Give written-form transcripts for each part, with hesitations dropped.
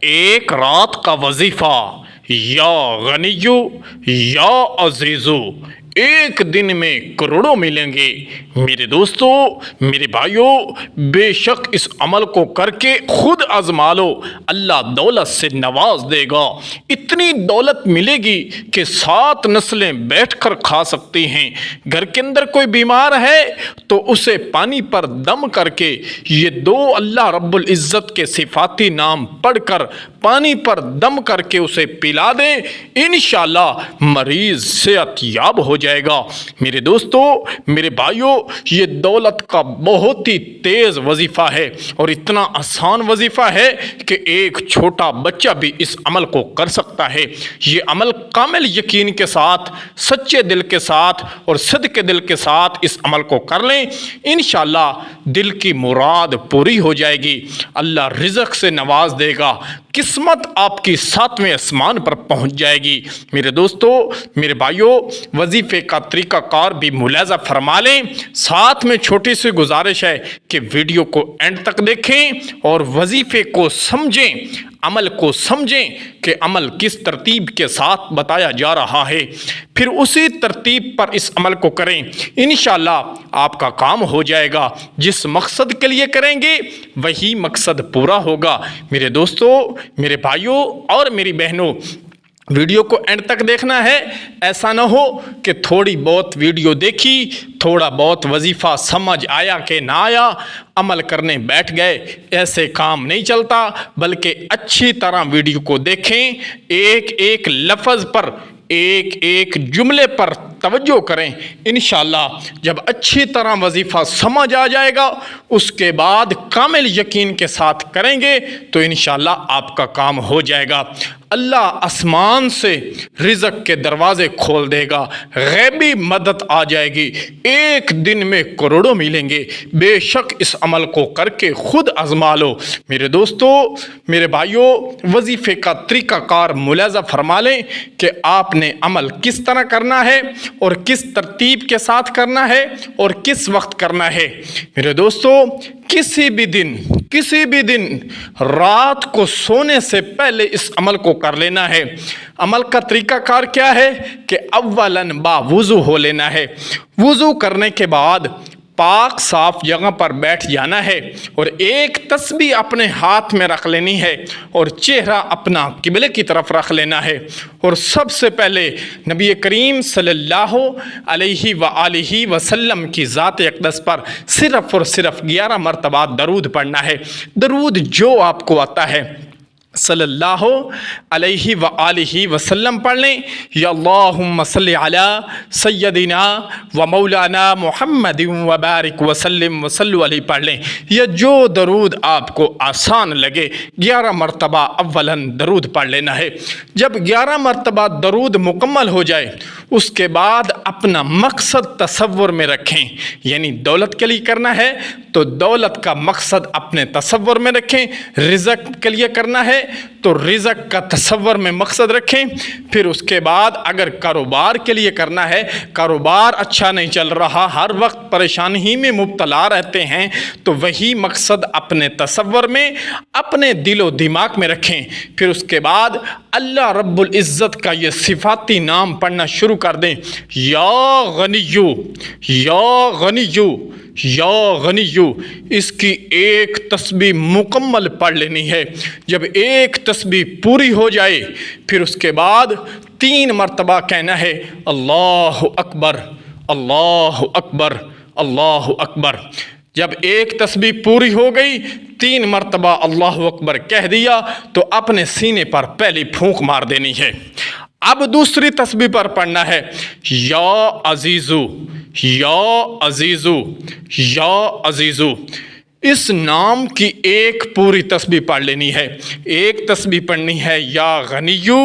ایک رات کا وظیفہ، یا غنیو یا عزیزو، ایک دن میں کروڑوں ملیں گے۔ میرے دوستو، میرے بھائیوں، بے شک اس عمل کو کر کے خود آزما لو، اللہ دولت سے نواز دے گا۔ اتنی دولت ملے گی کہ 7 نسلیں بیٹھ کر کھا سکتی ہیں۔ گھر کے اندر کوئی بیمار ہے تو اسے پانی پر دم کر کے، یہ 2 اللہ رب العزت کے صفاتی نام پڑھ کر پانی پر دم کر کے اسے پلا دیں، انشاءاللہ مریض صحت یاب ہو جائے گا۔ میرے دوستو، میرے بھائیوں، یہ دولت کا بہت ہی تیز وظیفہ ہے اور اتنا آسان وظیفہ ہے کہ ایک چھوٹا بچہ بھی اس عمل کو کر سکتا ہے۔ یہ عمل کامل یقین کے ساتھ، سچے دل کے ساتھ اور صدق دل کے ساتھ اس عمل کو کر لیں، انشاءاللہ دل کی مراد پوری ہو جائے گی، اللہ رزق سے نواز دے گا، قسمت آپ کی 7ویں آسمان پر پہنچ جائے گی۔ میرے دوستو، میرے بھائیوں، وظیفے کا طریقہ کار بھی ملاحظہ فرما لیں۔ ساتھ میں چھوٹی سی گزارش ہے کہ ویڈیو کو اینڈ تک دیکھیں اور وظیفے کو سمجھیں، عمل کو سمجھیں کہ عمل کس ترتیب کے ساتھ بتایا جا رہا ہے، پھر اسی ترتیب پر اس عمل کو کریں، انشاءاللہ آپ کا کام ہو جائے گا۔ جس مقصد کے لیے کریں گے وہی مقصد پورا ہوگا۔ میرے دوستو، میرے بھائیوں اور میری بہنوں، ویڈیو کو اینڈ تک دیکھنا ہے۔ ایسا نہ ہو کہ تھوڑی بہت ویڈیو دیکھی، تھوڑا بہت وظیفہ سمجھ آیا کہ نہ آیا، عمل کرنے بیٹھ گئے، ایسے کام نہیں چلتا، بلکہ اچھی طرح ویڈیو کو دیکھیں، ایک ایک لفظ پر، ایک ایک جملے پر توجہ کریں۔ انشاءاللہ جب اچھی طرح وظیفہ سمجھ آ جائے گا، اس کے بعد کامل یقین کے ساتھ کریں گے تو انشاءاللہ آپ کا کام ہو جائے گا۔ اللہ آسمان سے رزق کے دروازے کھول دے گا، غیبی مدد آ جائے گی، ایک دن میں کروڑوں ملیں گے۔ بے شک اس عمل کو کر کے خود آزما لو۔ میرے دوستو، میرے بھائیوں، وظیفے کا طریقہ کار ملاحظہ فرما لیں کہ آپ نے عمل کس طرح کرنا ہے اور کس ترتیب کے ساتھ کرنا ہے اور کس وقت کرنا ہے۔ میرے دوستو، کسی بھی دن رات کو سونے سے پہلے اس عمل کو کر لینا ہے۔ عمل کا طریقہ کار کیا ہے کہ اولاً باوضو ہو لینا ہے۔ وضو کرنے کے بعد پاک صاف جگہ پر بیٹھ جانا ہے اور ایک تسبیح اپنے ہاتھ میں رکھ لینی ہے اور چہرہ اپنا قبلے کی طرف رکھ لینا ہے، اور سب سے پہلے نبی کریم صلی اللہ علیہ وآلہ وسلم کی ذات اقدس پر صرف اور صرف 11 مرتبہ درود پڑھنا ہے۔ درود جو آپ کو آتا ہے صلی اللہ علیہ وآلہ وسلم پڑھ لیں، یا اللہم صلی علی سیدنا و مولانا محمد وبارک وسلم وصلو علیہ پڑھ لیں، یا جو درود آپ کو آسان لگے 11 مرتبہ اولاً درود پڑھ لینا ہے۔ جب 11 مرتبہ درود مکمل ہو جائے، اس کے بعد اپنا مقصد تصور میں رکھیں، یعنی دولت کے لیے کرنا ہے تو دولت کا مقصد اپنے تصور میں رکھیں، رزق کے لیے کرنا ہے تو رزق کا تصور میں مقصد رکھیں، پھر اس کے بعد اگر کاروبار کے لیے کرنا ہے، کاروبار اچھا نہیں چل رہا، ہر وقت پریشانی ہی میں مبتلا رہتے ہیں، تو وہی مقصد اپنے تصور میں، اپنے دل و دماغ میں رکھیں، پھر اس کے بعد اللہ رب العزت کا یہ صفاتی نام پڑھنا شروع کر دیں، یا غنیو یا غنیو یا غنیو، اس کی ایک تسبیح مکمل پڑھ لینی ہے۔ جب ایک تسبیح پوری ہو جائے، پھر اس کے بعد 3 مرتبہ کہنا ہے اللہ اکبر اللہ اکبر اللہ اکبر۔ جب ایک تسبیح پوری ہو گئی، 3 مرتبہ اللہ اکبر کہہ دیا تو اپنے سینے پر پہلی پھونک مار دینی ہے۔ اب دوسری تسبیح پر پڑھنا ہے یا عزیزو یا عزیزو یا عزیزو، اس نام کی ایک پوری تسبیح پڑھ لینی ہے۔ ایک تسبیح پڑھنی ہے یا غنیو،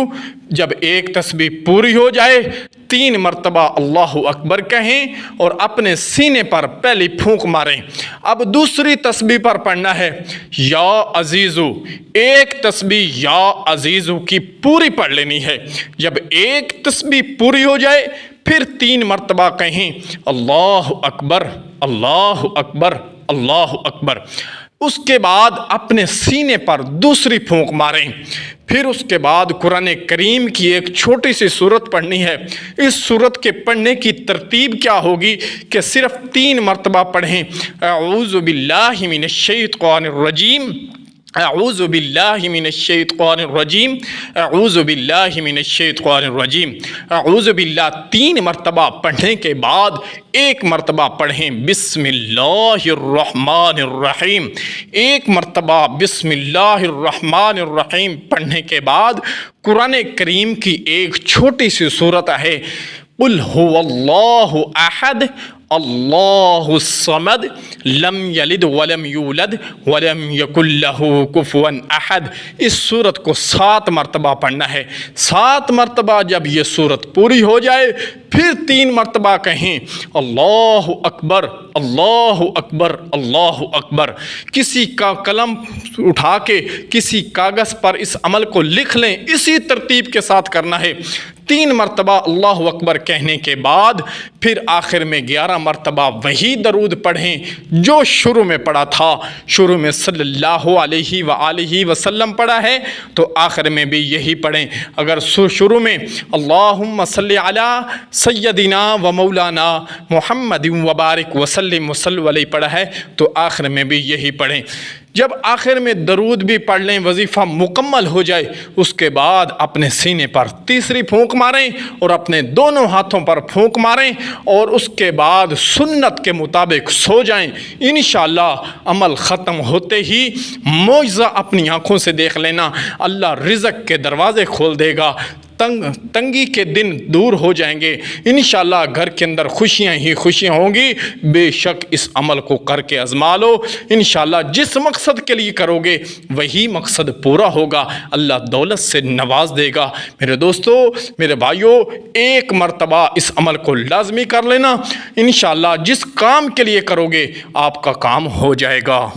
جب ایک تسبیح پوری ہو جائے 3 مرتبہ اللہ اکبر کہیں اور اپنے سینے پر پہلی پھونک ماریں۔ اب دوسری تسبیح پر پڑھنا ہے یا عزیزو، ایک تسبیح یا عزیزو کی پوری پڑھ لینی ہے۔ جب ایک تسبیح پوری ہو جائے پھر 3 مرتبہ کہیں اللہ اکبر اللہ اکبر اللہ اکبر۔ اس کے بعد اپنے سینے پر دوسری پھونک ماریں، پھر اس کے بعد قرآن کریم کی ایک چھوٹی سی سورت پڑھنی ہے۔ اس سورت کے پڑھنے کی ترتیب کیا ہوگی کہ صرف 3 مرتبہ پڑھیں، اعوذ باللہ من الشیطان الرجیم، اعوذ باللہ من الشیطان الرجیم، اعوذ باللہ من الشیطان الرجیم، اعوذ باللہ 3 مرتبہ پڑھنے کے بعد 1 مرتبہ پڑھیں بسم اللہ الرحمن الرحیم۔ 1 مرتبہ بسم اللہ الرحمن الرحیم پڑھنے کے بعد قرآن کریم کی ایک چھوٹی سی سورت ہے، قل هو اللہ احد اللہ الصمد لم یلد ولم یولد ولم یکن لہ کفوا احد۔ اس سورت کو 7 مرتبہ پڑھنا ہے۔ 7 مرتبہ جب یہ سورت پوری ہو جائے پھر 3 مرتبہ کہیں اللہ اکبر اللہ اکبر اللہ اکبر۔ کسی کا قلم اٹھا کے کسی کاغذ پر اس عمل کو لکھ لیں، اسی ترتیب کے ساتھ کرنا ہے۔ 3 مرتبہ اللہ اکبر کہنے کے بعد پھر آخر میں 11 مرتبہ وہی درود پڑھیں جو شروع میں پڑھا تھا۔ شروع میں صلی اللہ علیہ وآلہ وسلم پڑھا ہے تو آخر میں بھی یہی پڑھیں۔ اگر شروع میں اللہم صلی علی سیدنا و مولانا محمد وبارک وسلم وصلی علیہ پڑھا ہے تو آخر میں بھی یہی پڑھیں۔ جب آخر میں درود بھی پڑھ لیں، وظیفہ مکمل ہو جائے، اس کے بعد اپنے سینے پر تیسری پھونک ماریں اور اپنے دونوں ہاتھوں پر پھونک ماریں اور اس کے بعد سنت کے مطابق سو جائیں۔ انشاءاللہ عمل ختم ہوتے ہی معجزہ اپنی آنکھوں سے دیکھ لینا، اللہ رزق کے دروازے کھول دے گا، تنگی کے دن دور ہو جائیں گے، انشاءاللہ گھر کے اندر خوشیاں ہی خوشیاں ہوں گی۔ بے شک اس عمل کو کر کے آزما لو، انشاءاللہ جس مقصد کے لیے کرو گے وہی مقصد پورا ہوگا، اللہ دولت سے نواز دے گا۔ میرے دوستو، میرے بھائیوں، 1 مرتبہ اس عمل کو لازمی کر لینا، انشاءاللہ جس کام کے لیے کرو گے آپ کا کام ہو جائے گا۔